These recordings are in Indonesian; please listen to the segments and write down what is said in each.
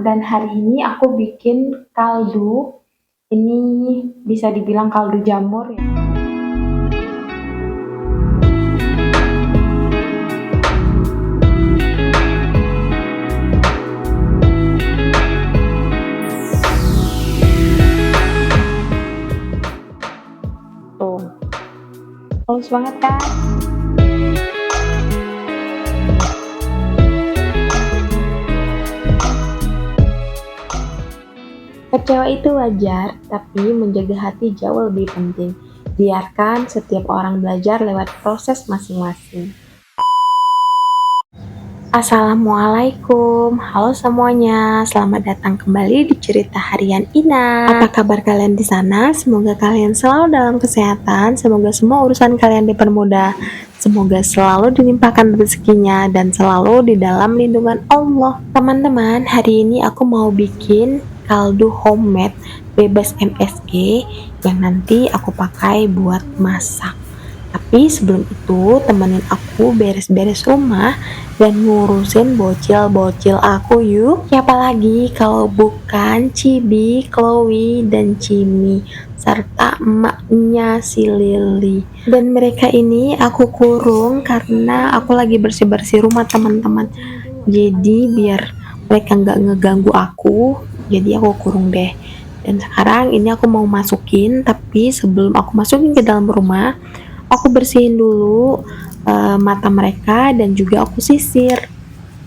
dan hari ini aku bikin kaldu. Ini bisa dibilang kaldu jamur ya. Tuh, halus banget kan? Kecewa itu wajar, tapi menjaga hati jauh lebih penting. Biarkan setiap orang belajar lewat proses masing-masing. Assalamualaikum, halo semuanya, selamat datang kembali di cerita harian Ina. Apa kabar kalian di sana? Semoga kalian selalu dalam kesehatan, semoga semua urusan kalian dipermudah, semoga selalu dilimpahkan rezekinya dan selalu di dalam lindungan Allah. Teman-teman, hari ini aku mau bikin kaldu homemade bebas MSG yang nanti aku pakai buat masak. Tapi sebelum itu temenin aku beres-beres rumah dan ngurusin bocil-bocil aku yuk. Siapa lagi kalau bukan Cibi, Chloe, dan Cimi serta emaknya si Lily. Dan mereka ini aku kurung karena aku lagi bersih-bersih rumah teman-teman. Jadi biar mereka nggak ngeganggu aku, jadi aku kurung deh. Dan sekarang ini aku mau masukin, tapi sebelum aku masukin ke dalam rumah, aku bersihin dulu mata mereka dan juga aku sisir,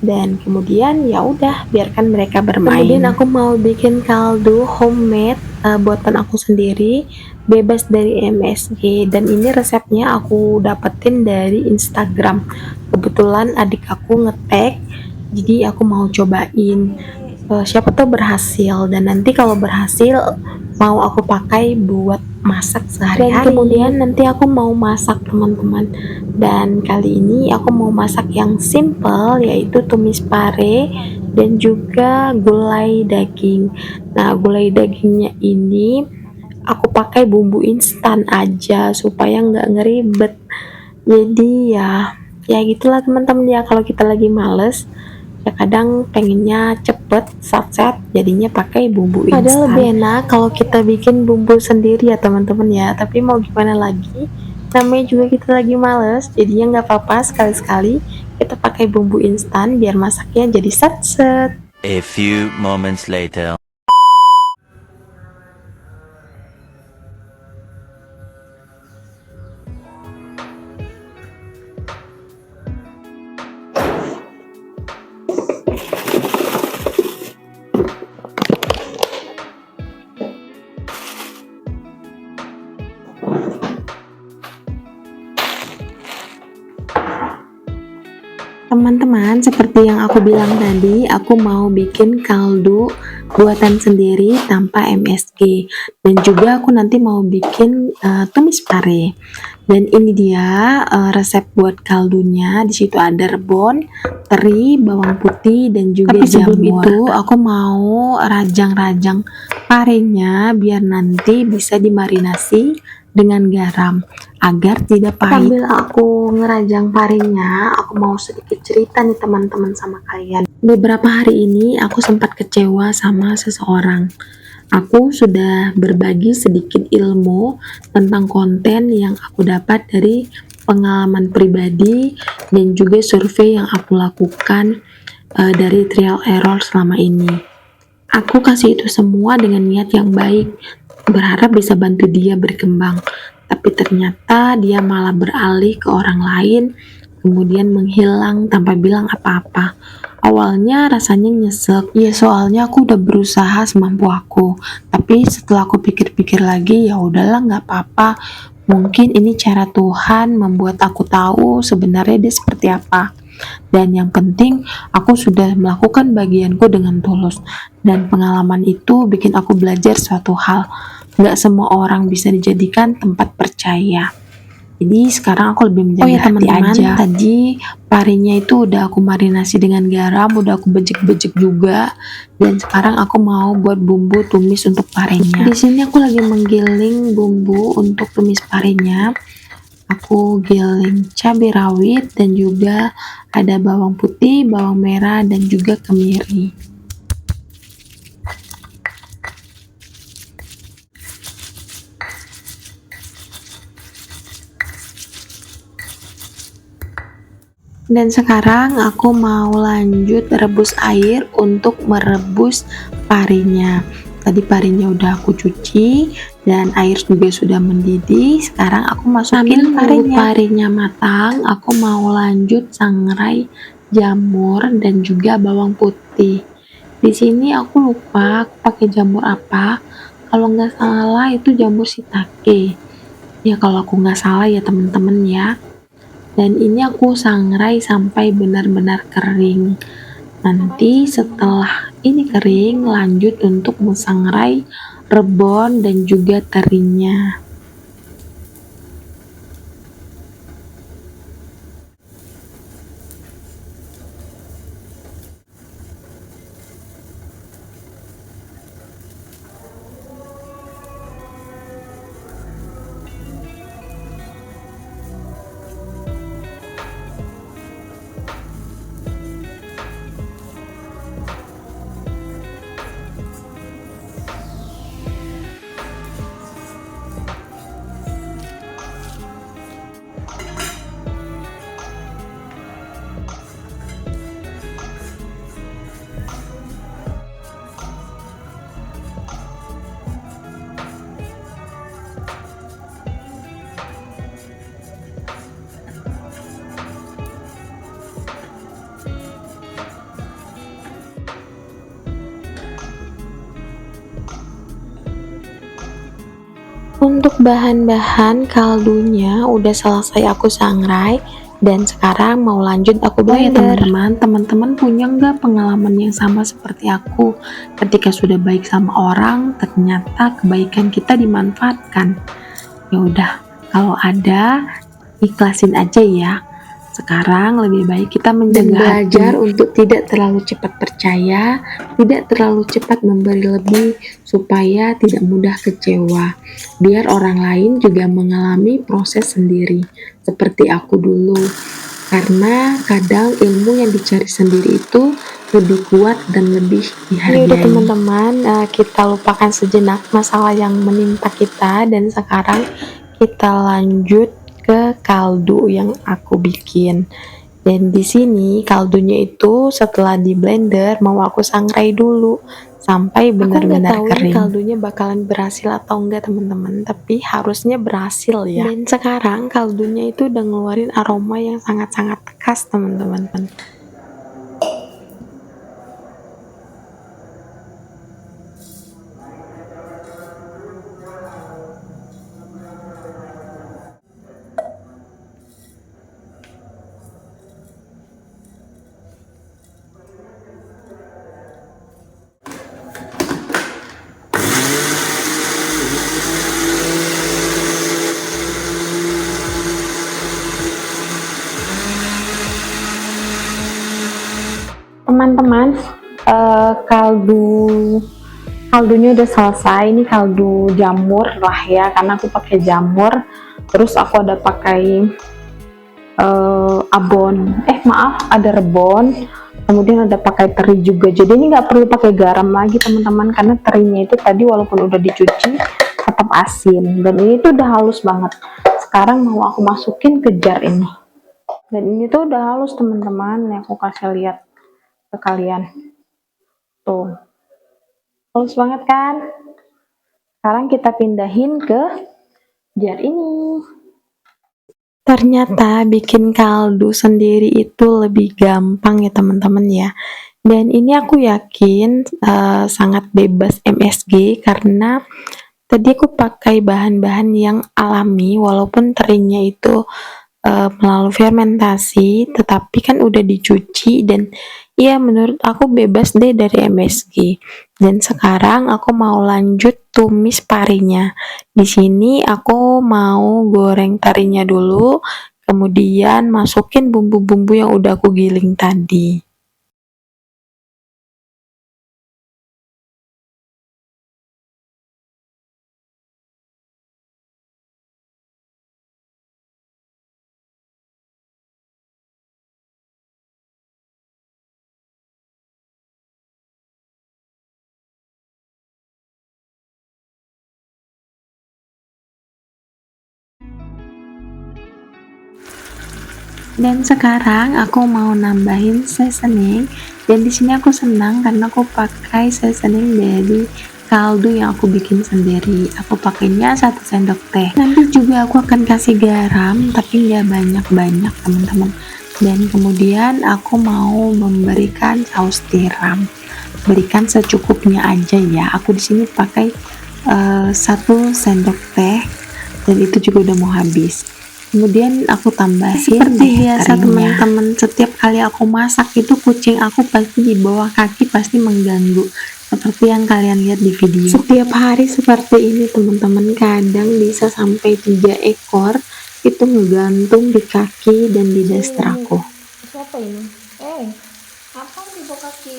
dan kemudian ya udah biarkan mereka bermain. Kemudian aku mau bikin kaldu homemade buatan aku sendiri bebas dari MSG, dan ini resepnya aku dapetin dari Instagram. Kebetulan adik aku nge-tag, jadi aku mau cobain. Siapa tahu berhasil, dan nanti kalau berhasil mau aku pakai buat masak sehari-hari. Dan kemudian nanti aku mau masak teman-teman, dan kali ini aku mau masak yang simple, yaitu tumis pare dan juga gulai daging. Nah, gulai dagingnya ini aku pakai bumbu instan aja supaya nggak ngeribet. Jadi ya gitulah teman-teman ya, kalau kita lagi males ya kadang pengennya cepet sat-set, jadinya pakai bumbu instan. Padahal lebih enak kalau kita bikin bumbu sendiri ya teman-teman ya, tapi mau gimana lagi, namanya juga kita lagi males, jadinya nggak apa-apa sekali-sekali kita pakai bumbu instan biar masaknya jadi sat-set. A few moments later. Teman-teman, seperti yang aku bilang tadi, aku mau bikin kaldu buatan sendiri tanpa MSG, dan juga aku nanti mau bikin tumis pare. Dan ini dia resep buat kaldunya. Di situ ada rebon, teri, bawang putih, dan juga jamur. Tapi sebelum itu aku mau rajang-rajang parenya biar nanti bisa dimarinasi dengan garam agar tidak pahit. Sambil aku ngerajang parenya, aku mau sedikit cerita nih teman-teman sama kalian. Beberapa hari ini aku sempat kecewa sama seseorang. Aku sudah berbagi sedikit ilmu tentang konten yang aku dapat dari pengalaman pribadi dan juga survei yang aku lakukan dari trial error selama ini. Aku kasih itu semua dengan niat yang baik, berharap bisa bantu dia berkembang, tapi ternyata dia malah beralih ke orang lain, kemudian menghilang tanpa bilang apa-apa. Awalnya rasanya nyesek, ya soalnya aku udah berusaha semampu aku, tapi setelah aku pikir-pikir lagi, ya udahlah nggak apa-apa. Mungkin ini cara Tuhan membuat aku tahu sebenarnya dia seperti apa. Dan yang penting aku sudah melakukan bagianku dengan tulus, dan pengalaman itu bikin aku belajar suatu hal. Gak semua orang bisa dijadikan tempat percaya. Jadi sekarang aku lebih menjaga hati aja. Tadi parenya itu udah aku marinasi dengan garam, udah aku bejek-bejek juga, dan sekarang aku mau buat bumbu tumis untuk parenya. Di sini aku lagi menggiling bumbu untuk tumis parenya. Aku giling cabai rawit dan juga ada bawang putih, bawang merah, dan juga kemiri. Dan sekarang aku mau lanjut rebus air untuk merebus parinya. Tadi parinya udah aku cuci dan air juga sudah mendidih. Sekarang aku masukin parinya matang. Aku mau lanjut sangrai jamur dan juga bawang putih. Di sini aku lupa aku pakai jamur apa. Kalau nggak salah itu jamur shiitake. Ya kalau aku nggak salah ya teman-teman ya. Dan ini aku sangrai sampai benar-benar kering. Nanti setelah ini kering, lanjut untuk mensangrai rebon dan juga terinya. Untuk bahan-bahan kaldunya udah selesai aku sangrai dan sekarang mau lanjut aku blender. Teman-teman punya nggak pengalaman yang sama seperti aku? Ketika sudah baik sama orang, ternyata kebaikan kita dimanfaatkan. Ya udah, kalau ada ikhlasin aja ya. Sekarang lebih baik kita menjaga belajar untuk tidak terlalu cepat percaya, tidak terlalu cepat memberi lebih, supaya tidak mudah kecewa. Biar orang lain juga mengalami proses sendiri, seperti aku dulu. Karena kadang ilmu yang dicari sendiri itu lebih kuat dan lebih dihargai. Ini udah teman-teman, kita lupakan sejenak masalah yang menimpa kita dan sekarang kita lanjut ke kaldu yang aku bikin. Dan di sini kaldunya itu setelah di blender mau aku sangrai dulu sampai benar-benar kering. Kaldunya bakalan berhasil atau enggak teman-teman, tapi harusnya berhasil ya. Dan sekarang kaldunya itu udah ngeluarin aroma yang sangat-sangat khas teman-teman. Teman-teman, kaldunya udah selesai. Ini kaldu jamur lah ya, karena aku pakai jamur. Terus aku ada pakai ada rebon, kemudian ada pakai teri juga. Jadi ini nggak perlu pakai garam lagi teman-teman, karena terinya itu tadi walaupun udah dicuci tetap asin. Dan ini tuh udah halus banget. Sekarang mau aku masukin ke jar ini. Dan ini tuh udah halus teman-teman, yang aku kasih lihat ke kalian. Tuh, halus banget kan? Sekarang kita pindahin ke jar ini. Ternyata bikin kaldu sendiri itu lebih gampang ya teman-teman ya. Dan ini aku yakin sangat bebas MSG karena tadi aku pakai bahan-bahan yang alami walaupun terinya itu melalui fermentasi, tetapi kan udah dicuci dan ya menurut aku bebas deh dari MSG. Dan sekarang aku mau lanjut tumis parinya. Di sini aku mau goreng tarinya dulu, kemudian masukin bumbu-bumbu yang udah aku giling tadi. Dan sekarang aku mau nambahin seasoning, dan di sini aku senang karena aku pakai seasoning dari kaldu yang aku bikin sendiri. Aku pakainya 1 sendok teh. Nanti juga aku akan kasih garam, tapi nggak banyak-banyak teman-teman. Dan kemudian aku mau memberikan saus tiram. Berikan secukupnya aja ya. Aku di sini pakai 1 sendok teh, dan itu juga udah mau habis. Kemudian aku tambahin seperti biasa teman-teman, setiap kali aku masak itu kucing aku pasti di bawah kaki pasti mengganggu, seperti yang kalian lihat di video. Setiap hari seperti ini teman-teman, kadang bisa sampai 3 ekor itu ngegantung di kaki dan di daster aku. Siapa ini? Apa di bawah kaki?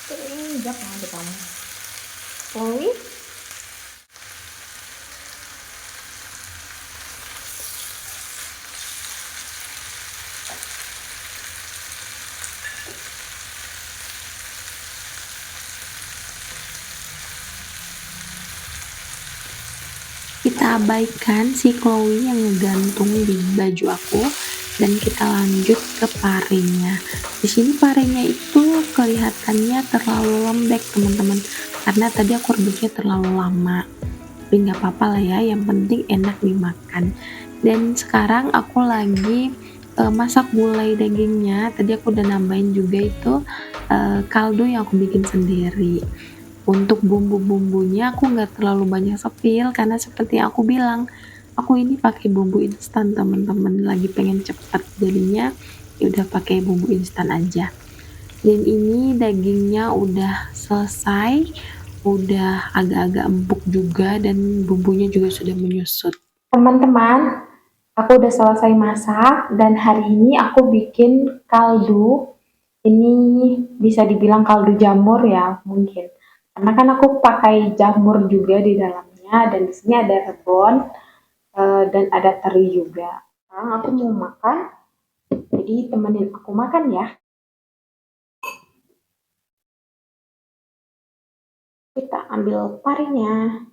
Keinjak nanti kamu. Chloe? Kita abaikan si Chloe yang ngegantung di baju aku, dan kita lanjut ke parenya. Di sini parenya itu kelihatannya terlalu lembek teman-teman, karena tadi aku rebusnya terlalu lama. Tapi nggak apa-apa lah ya, yang penting enak dimakan. Dan sekarang aku lagi masak gulai dagingnya. Tadi aku udah nambahin juga itu kaldu yang aku bikin sendiri. Untuk bumbu-bumbunya aku nggak terlalu banyak sepil, karena seperti yang aku bilang, aku ini pakai bumbu instan teman-teman, lagi pengen cepet, jadinya ya udah pakai bumbu instan aja. Dan ini dagingnya udah selesai, udah agak-agak empuk juga, dan bumbunya juga sudah menyusut. Teman-teman, aku udah selesai masak dan hari ini aku bikin kaldu. Ini bisa dibilang kaldu jamur ya mungkin. Karena kan aku pakai jamur juga di dalamnya, dan di sini ada rebon dan ada teri juga. Sekarang aku mau makan, jadi temenin aku makan ya. Kita ambil parinya.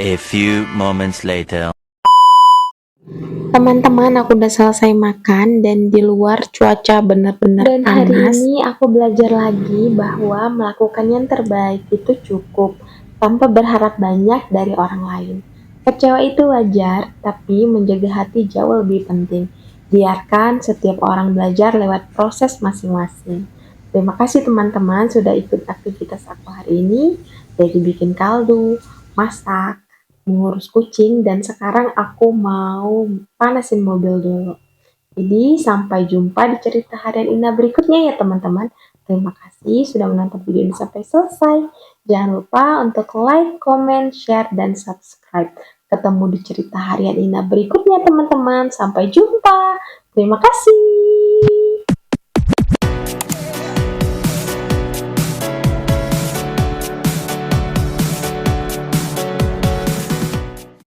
A few moments later. Teman-teman, aku udah selesai makan, dan di luar cuaca benar-benar Dan panas. hari ini aku belajar lagi bahwa melakukan yang terbaik itu cukup, tanpa berharap banyak dari orang lain. Kecewa itu wajar, tapi menjaga hati jauh lebih penting. Biarkan setiap orang belajar lewat proses masing-masing. Terima kasih teman-teman sudah ikut aktivitas aku hari ini, dari bikin kaldu, masak, mengurus kucing, dan sekarang aku mau panasin mobil dulu. Jadi sampai jumpa di cerita harian Ina berikutnya ya teman-teman. Terima kasih sudah menonton video ini sampai selesai. Jangan lupa untuk like, comment, share, dan subscribe. Ketemu di cerita harian Ina berikutnya teman-teman. Sampai jumpa. Terima kasih.